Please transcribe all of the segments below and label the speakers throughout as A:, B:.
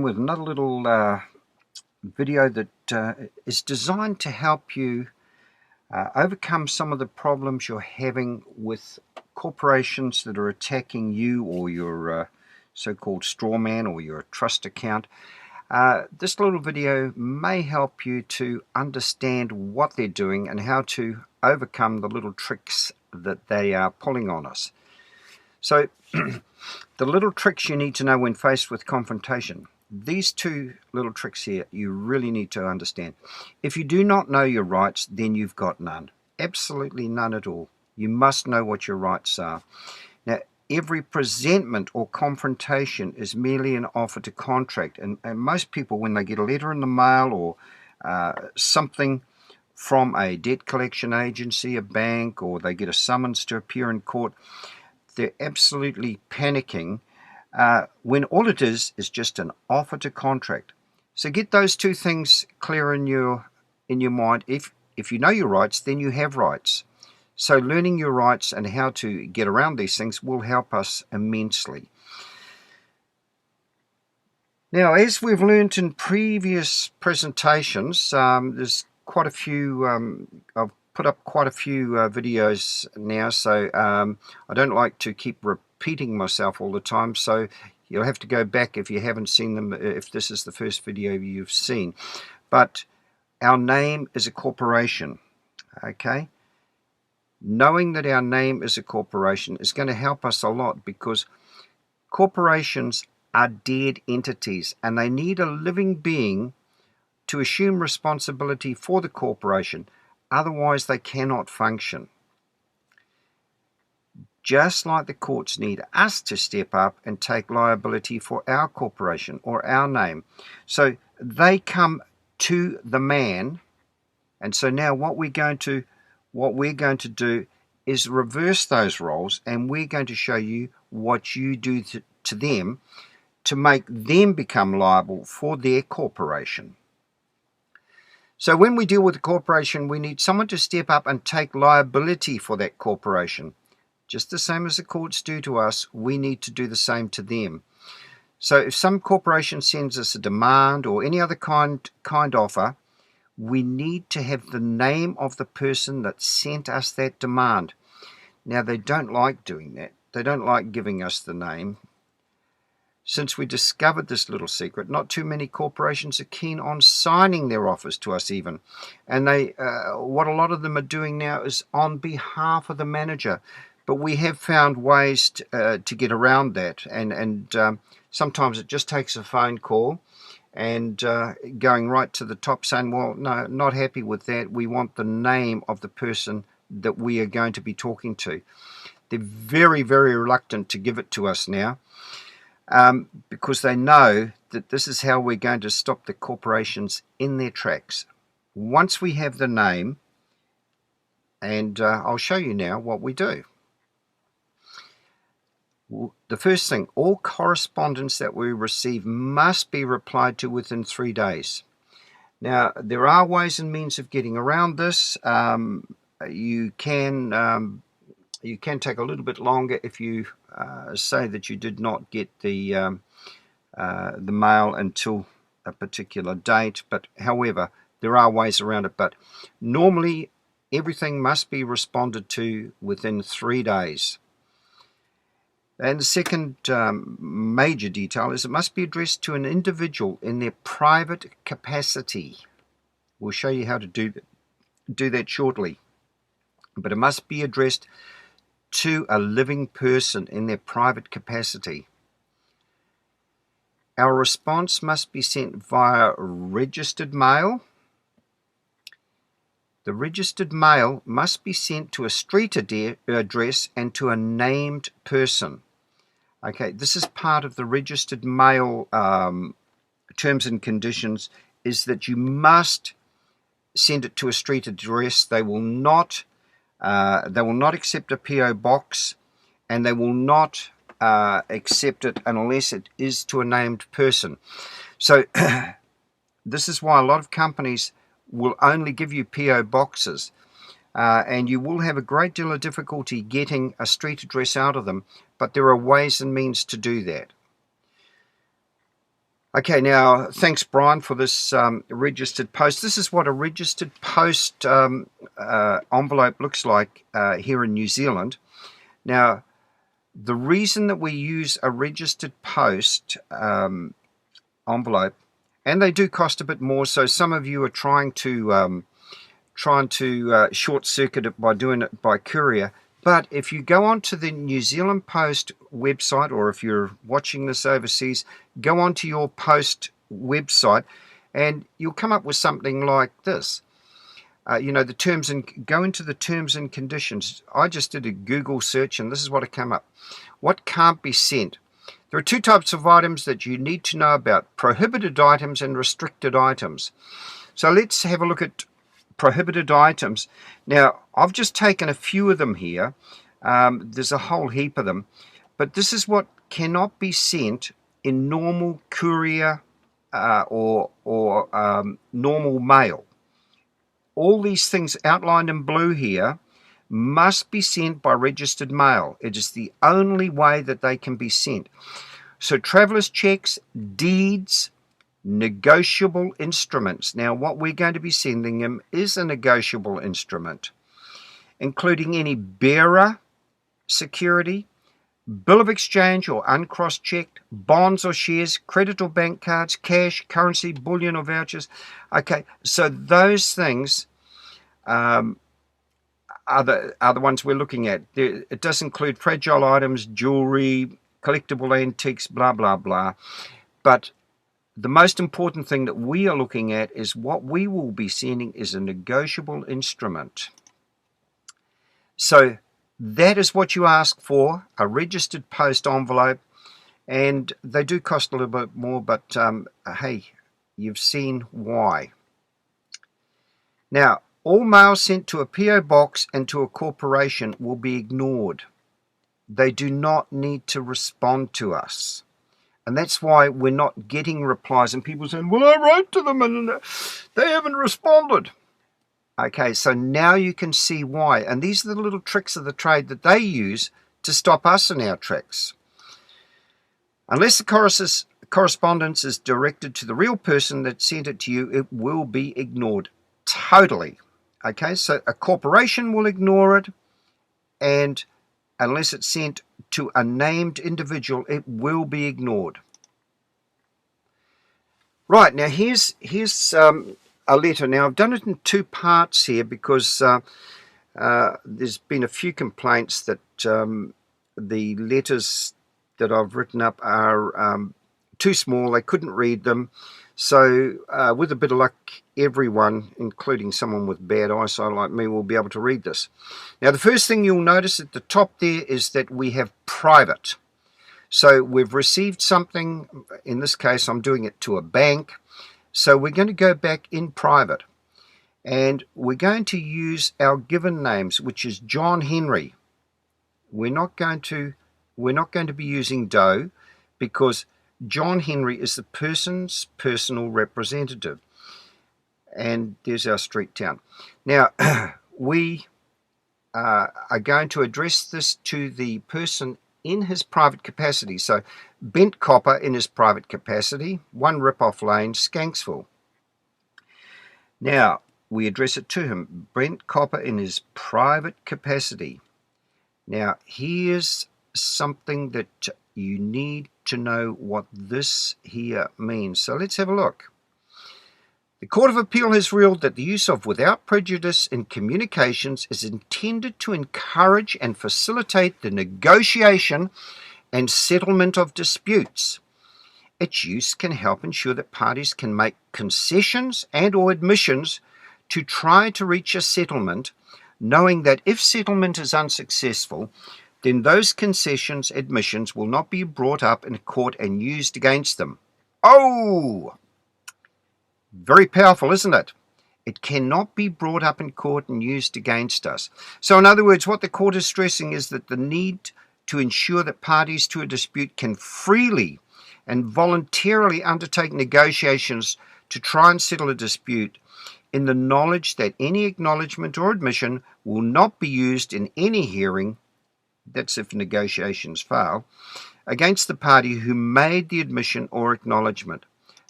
A: With another little video that is designed to help you overcome some of the problems you're having with corporations that are attacking you or your so-called straw man or your trust account. This little video may help you to understand what they're doing and how to overcome the little tricks that they are pulling on us. So the little tricks you need to know when faced with confrontation. These two little tricks here you really need to understand. If you do not know your rights, then you've got none. Absolutely none at all. You must know what your rights are. Now, every presentment or confrontation is merely an offer to contract. And most people, when they get a letter in the mail or something from a debt collection agency, a bank, or they get a summons to appear in court, they're absolutely panicking when all it is just an offer to contract. So get those two things clear in your mind. If you know your rights, then you have rights. So learning your rights and how to get around these things will help us immensely. Now, as we've learned in previous presentations, there's quite a few, I've put up quite a few videos now, so I don't like to keep repeating myself all the time, so you'll have to go back if you haven't seen them, if this is the first video you've seen. But our name is a corporation, okay? Knowing that our name is a corporation is going to help us a lot, because corporations are dead entities and they need a living being to assume responsibility for the corporation. Otherwise, they cannot function. Just like the courts need us to step up and take liability for our corporation or our name. So they come to the man, and so now what we're going to do is reverse those roles, and we're going to show you what you do to them to make them become liable for their corporation. So when we deal with a corporation, we need someone to step up and take liability for that corporation. Just the same as the courts do to us, we need to do the same to them. So if some corporation sends us a demand or any other kind offer, we need to have the name of the person that sent us that demand. Now, they don't like doing that. They don't like giving us the name. Since we discovered this little secret, not too many corporations are keen on signing their offers to us even. And what a lot of them are doing now is on behalf of the manager. But we have found ways to get around that. And sometimes it just takes a phone call and going right to the top saying, well, no, not happy with that. We want the name of the person that we are going to be talking to. They're very, very reluctant to give it to us now. Because they know that this is how we're going to stop the corporations in their tracks. Once we have the name, and I'll show you now what we do. The first thing, all correspondence that we receive must be replied to within 3 days. Now, there are ways and means of getting around this. You can take a little bit longer if you say that you did not get the mail until a particular date. But however, there are ways around it. But normally, everything must be responded to within 3 days. And the second major detail is it must be addressed to an individual in their private capacity. We'll show you how to do that shortly. But it must be addressed to a living person in their private capacity. Our response must be sent via registered mail. The registered mail must be sent to a street address and to a named person. Okay, this is part of the registered mail terms and conditions, is that you must send it to a street address. They will not accept a PO box, and they will not accept it unless it is to a named person. So this is why a lot of companies will only give you PO boxes, and you will have a great deal of difficulty getting a street address out of them, but there are ways and means to do that. Okay, now thanks, Brian, for this registered post. This is what a registered post envelope looks like here in New Zealand. Now, the reason that we use a registered post envelope, and they do cost a bit more, so some of you are trying to short circuit it by doing it by courier. But if you go onto the New Zealand Post website, or if you're watching this overseas, go onto your post website and you'll come up with something like this. The terms, and go into the terms and conditions. I just did a Google search and this is what it came up. What can't be sent? There are two types of items that you need to know about: prohibited items and restricted items. So let's have a look at prohibited items. Now, I've just taken a few of them here. There's a whole heap of them, but this is what cannot be sent in normal courier or normal mail. All these things outlined in blue here must be sent by registered mail. It is the only way that they can be sent. So traveller's checks, deeds, negotiable instruments. Now, what we're going to be sending them is a negotiable instrument, including any bearer security, bill of exchange or uncross-checked, bonds or shares, credit or bank cards, cash, currency, bullion or vouchers. Okay, so those things are the ones we're looking at. It does include fragile items, jewelry, collectible antiques, blah, blah, blah. But the most important thing that we are looking at is what we will be sending is a negotiable instrument. So that is what you ask for, a registered post envelope, and they do cost a little bit more, but hey, you've seen why. Now, all mail sent to a PO box and to a corporation will be ignored. They do not need to respond to us. And that's why we're not getting replies and people saying, well, I wrote to them and they haven't responded. Okay, so now you can see why. And these are the little tricks of the trade that they use to stop us in our tracks. Unless the correspondence is directed to the real person that sent it to you, it will be ignored totally. Okay, so a corporation will ignore it, and unless it's sent to a named individual, it will be ignored. Right, now here's a letter. Now I've done it in two parts here because there's been a few complaints that the letters that I've written up are too small. They couldn't read them. So with a bit of luck, everyone, including someone with bad eyesight like me, will be able to read this. Now, the first thing you'll notice at the top there is that we have private. So we've received something. In this case, I'm doing it to a bank. So we're going to go back in private. And we're going to use our given names, which is John Henry. We're not going to be using Doe, because John Henry is the person's personal representative. And there's our street town. Now, we are going to address this to the person in his private capacity. So, Bent Copper in his private capacity, 1 Rip-Off Lane, Skanksville. Now, we address it to him, Bent Copper in his private capacity. Now, here's something that you need to know what this here means. So let's have a look. The Court of Appeal has ruled that the use of without prejudice in communications is intended to encourage and facilitate the negotiation and settlement of disputes. Its use can help ensure that parties can make concessions and or admissions to try to reach a settlement, knowing that if settlement is unsuccessful, then those concessions, admissions will not be brought up in court and used against them. Oh! Very powerful, isn't it? It cannot be brought up in court and used against us. So in other words, what the court is stressing is that the need to ensure that parties to a dispute can freely and voluntarily undertake negotiations to try and settle a dispute in the knowledge that any acknowledgement or admission will not be used in any hearing, that's if negotiations fail, against the party who made the admission or acknowledgement.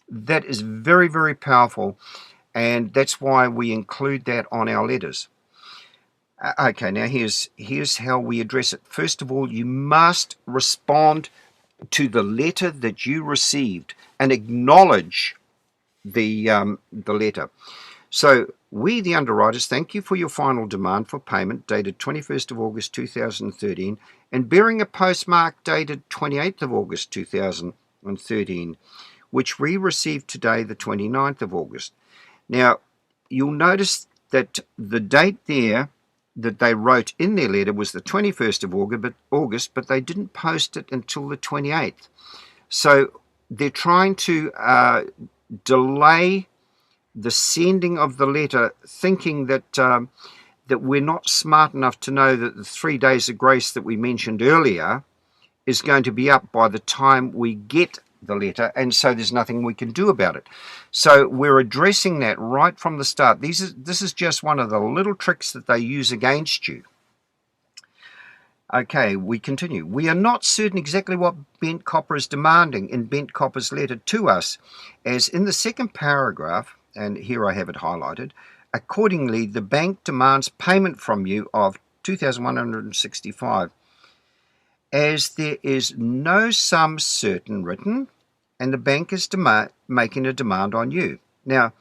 A: That is very, very powerful, and that's why we include that on our letters. Okay, now here's how we address it. First of all, you must respond to the letter that you received and acknowledge the letter. So, we, the underwriters, thank you for your final demand for payment dated 21st of August 2013 and bearing a postmark dated 28th of August 2013, which we received today, the 29th of August. Now, you'll notice that the date there that they wrote in their letter was the 21st of August, but they didn't post it until the 28th. So they're trying to delay the sending of the letter, thinking that that we're not smart enough to know that the 3 days of grace that we mentioned earlier is going to be up by the time we get the letter, and so there's nothing we can do about it. So we're addressing that right from the start. This is just one of the little tricks that they use against you. Okay, we continue. We are not certain exactly what Bent Copper is demanding in Bent Copper's letter to us, as in the second paragraph, and here I have it highlighted, accordingly the bank demands payment from you of $2,165, as there is no sum certain written, and the bank is making a demand on you. Now,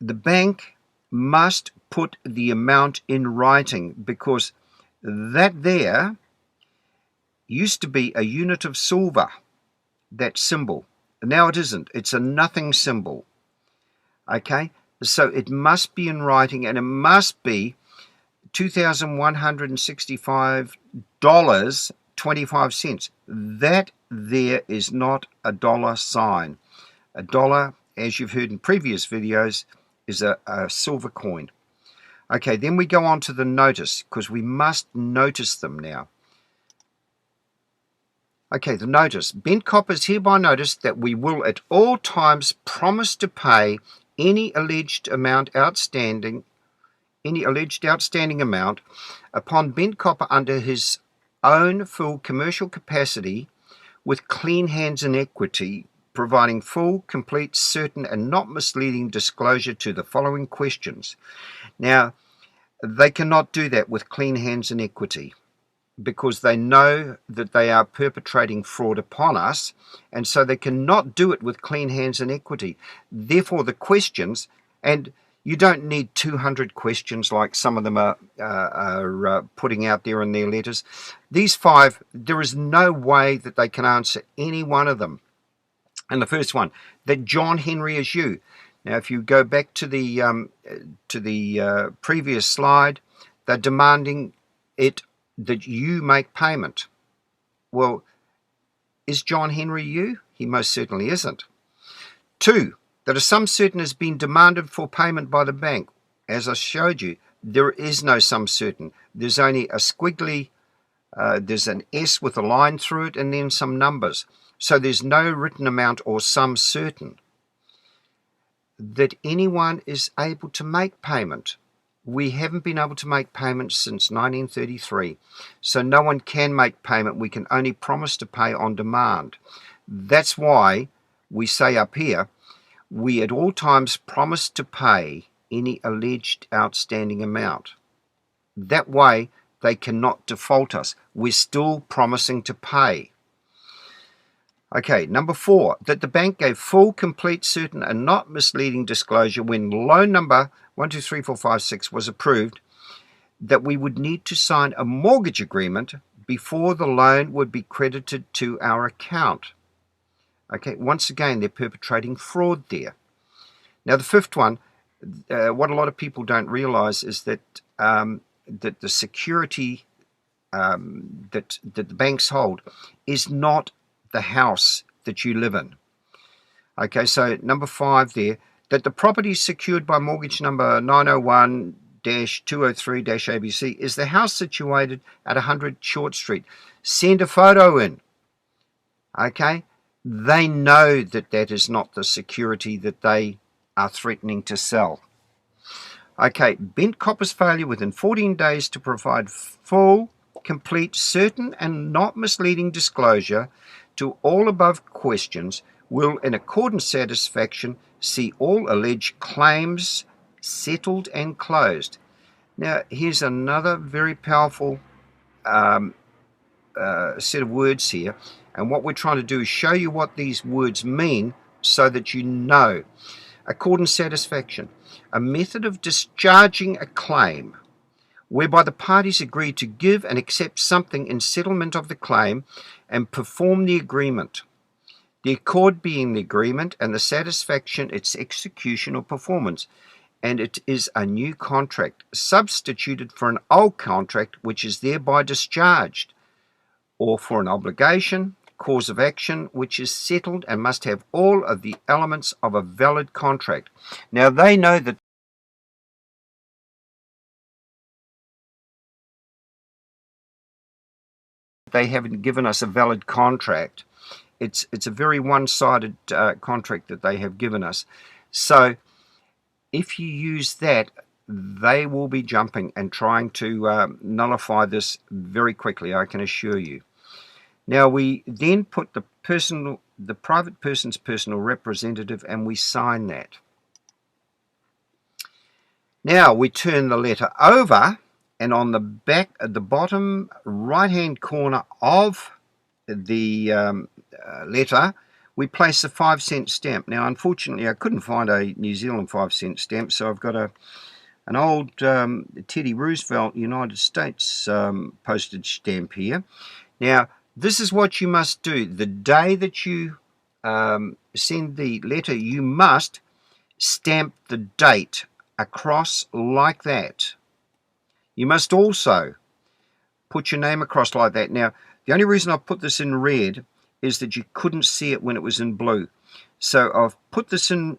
A: the bank must put the amount in writing, because that there used to be a unit of silver, that symbol. Now it isn't. It's a nothing symbol. Okay? So it must be in writing, and it must be $2,165.25. That there is not a dollar sign. A dollar, as you've heard in previous videos, is a silver coin. Okay, then we go on to the notice, because we must notice them now. Okay, the notice. Bent Copper is hereby noticed that we will at all times promise to pay any alleged outstanding amount upon Bent Copper under his own full commercial capacity with clean hands and equity, providing full, complete, certain, and not misleading disclosure to the following questions. Now, they cannot do that with clean hands and equity, because they know that they are perpetrating fraud upon us, and so they cannot do it with clean hands and equity. Therefore, the questions, and you don't need 200 questions like some of them are putting out there in their letters. These 5, there is no way that they can answer any one of them. And the first one, that John Henry is you. Now, if you go back to the previous slide, they're demanding it that you make payment. Well, is John Henry you? He most certainly isn't. 2, that a sum certain has been demanded for payment by the bank. As I showed you, there is no sum certain. There's only a squiggly, there's an S with a line through it, and then some numbers. So there's no written amount or sum certain that anyone is able to make payment. We haven't been able to make payments since 1933, so no one can make payment. We can only promise to pay on demand. That's why we say up here, we at all times promise to pay any alleged outstanding amount. That way, they cannot default us. We're still promising to pay. Okay, number 4, that the bank gave full, complete, certain, and not misleading disclosure when loan number 123456 was approved, that we would need to sign a mortgage agreement before the loan would be credited to our account. Okay, once again, they're perpetrating fraud there. Now, the 5th one, what a lot of people don't realize is that that the security that the banks hold is not the house that you live in. Okay, so number 5 there, that the property secured by mortgage number 901-203-ABC is the house situated at 100 Short Street. Send a photo in. Okay, they know that that is not the security that they are threatening to sell. Okay, Bent Copper's failure within 14 days to provide full, complete, certain, and not misleading disclosure to all above questions will, in accordance satisfaction, see all alleged claims settled and closed. Now, here's another very powerful set of words here, and what we're trying to do is show you what these words mean so that you know. Accordance satisfaction, a method of discharging a claim whereby the parties agree to give and accept something in settlement of the claim and perform the agreement. The accord being the agreement, and the satisfaction its execution or performance. And it is a new contract substituted for an old contract which is thereby discharged, or for an obligation, cause of action, which is settled and must have all of the elements of a valid contract. Now, they know that they haven't given us a valid contract. It's a very one-sided contract that they have given us. So if you use that, they will be jumping and trying to nullify this very quickly, I can assure you. Now, we then put the private person's personal representative, and we sign that. Now we turn the letter over, and on the back at the bottom right-hand corner of the letter, we place a 5-cent stamp. Now, unfortunately, I couldn't find a New Zealand 5-cent stamp, so I've got an old Teddy Roosevelt United States postage stamp here. Now, this is what you must do. The day that you send the letter, you must stamp the date across like that. You must also put your name across like that. Now, the only reason I've put this in red is that you couldn't see it when it was in blue. So I've put this in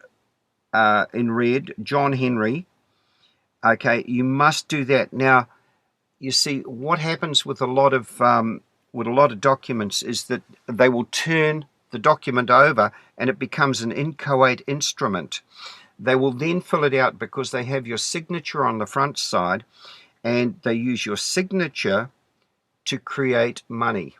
A: red, John Henry. Okay, you must do that. Now, you see, what happens with a lot of documents is that they will turn the document over and it becomes an inchoate instrument. They will then fill it out because they have your signature on the front side, and they use your signature to create money.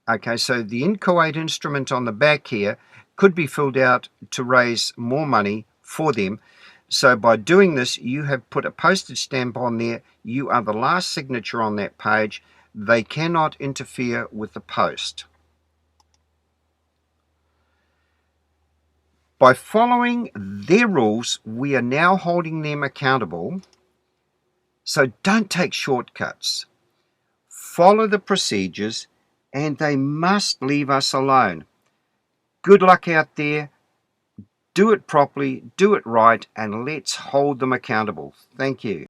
A: Okay, so the inchoate instrument on the back here could be filled out to raise more money for them. So by doing this, you have put a postage stamp on there. You are the last signature on that page. They cannot interfere with the post. By following their rules, we are now holding them accountable. So don't take shortcuts. Follow the procedures, and they must leave us alone. Good luck out there. Do it properly, do it right, and let's hold them accountable. Thank you.